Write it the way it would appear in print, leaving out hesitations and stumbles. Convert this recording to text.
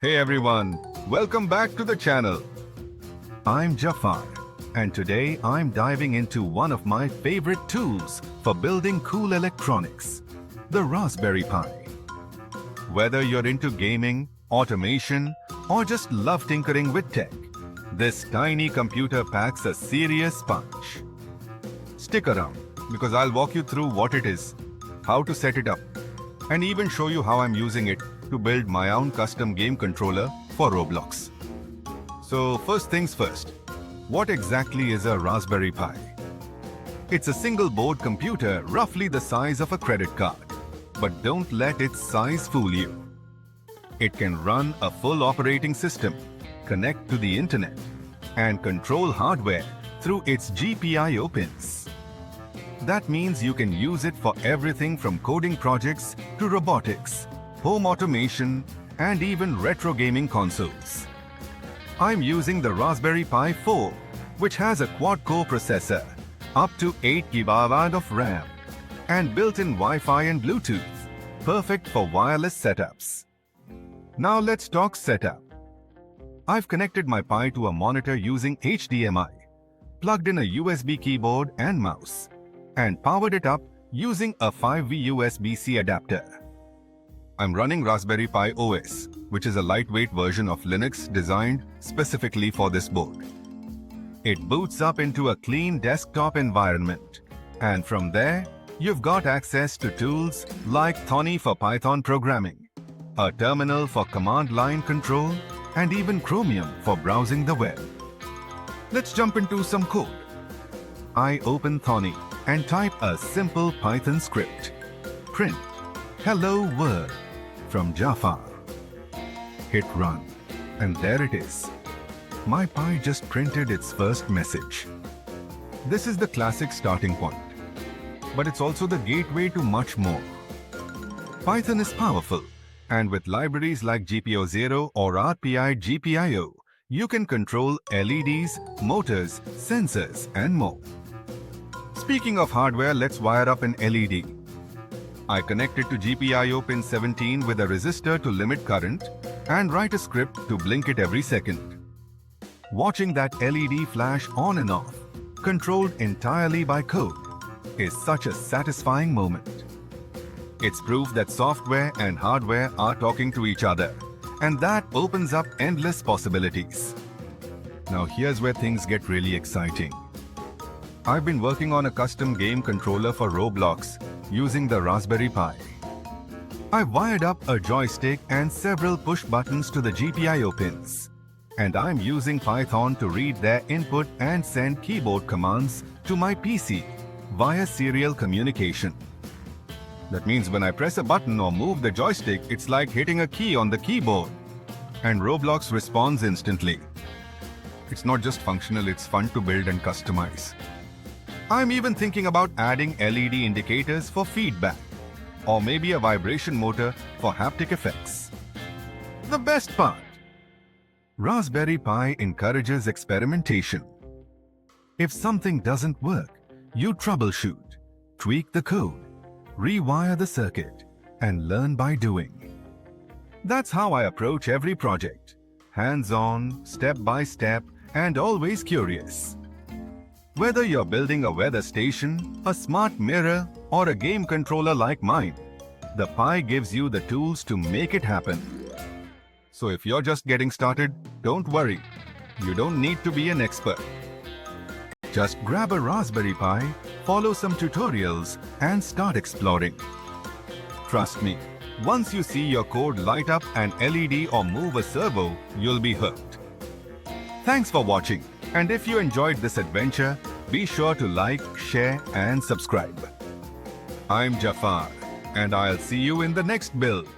Hey everyone, welcome back to the channel. I'm Jafar, and today I'm diving into one of my favorite tools for building cool electronics, the Raspberry Pi. Whether you're into gaming, automation, or just love tinkering with tech, this tiny computer packs a serious punch. Stick around, because I'll walk you through what it is, how to set it up, and even show you how I'm using it to build my own custom game controller for Roblox. So first things first, what exactly is a Raspberry Pi? It's a single board computer roughly the size of a credit card, but don't let its size fool you. It can run a full operating system, connect to the internet, and control hardware through its GPIO pins. That means you can use it for everything from coding projects to robotics, home automation, and even retro gaming consoles. I'm using the Raspberry Pi 4, which has a quad-core processor, up to 8 GB of RAM, and built-in Wi-Fi and Bluetooth, perfect for wireless setups. Now let's talk setup. I've connected my Pi to a monitor using HDMI, plugged in a USB keyboard and mouse, and powered it up using a 5V USB-C adapter. I'm running Raspberry Pi OS, which is a lightweight version of Linux designed specifically for this board. It boots up into a clean desktop environment, and from there, you've got access to tools like Thonny for Python programming, a terminal for command line control, and even Chromium for browsing the web. Let's jump into some code. I open Thonny and type a simple Python script. Print "Hello World" from Jafar. Hit run, and there it is. My Pi just printed its first message. This is the classic starting point, but it's also the gateway to much more. Python is powerful, and with libraries like GPIO0 or RPI GPIO, you can control LEDs, motors, sensors, and more. Speaking of hardware, let's wire up an LED. I connect it to GPIO pin 17 with a resistor to limit current and write a script to blink it every second. Watching that LED flash on and off, controlled entirely by code, is such a satisfying moment. It's proof that software and hardware are talking to each other, and that opens up endless possibilities. Now here's where things get really exciting. I've been working on a custom game controller for Roblox using the Raspberry Pi. I've wired up a joystick and several push buttons to the GPIO pins, and I'm using Python to read their input and send keyboard commands to my PC via serial communication. That means when I press a button or move the joystick, it's like hitting a key on the keyboard, and Roblox responds instantly. It's not just functional, it's fun to build and customize. I'm even thinking about adding LED indicators for feedback, or maybe a vibration motor for haptic effects. The best part: Raspberry Pi encourages experimentation. If something doesn't work, you troubleshoot, tweak the code, rewire the circuit, and learn by doing. That's how I approach every project: hands-on, step-by-step, and always curious. Whether you're building a weather station, a smart mirror, or a game controller like mine, the Pi gives you the tools to make it happen. So if you're just getting started, don't worry. You don't need to be an expert. Just grab a Raspberry Pi, follow some tutorials, and start exploring. Trust me, once you see your code light up an LED or move a servo, you'll be hooked. Thanks for watching. And if you enjoyed this adventure, be sure to like, share, and subscribe. I'm Jafar, and I'll see you in the next build.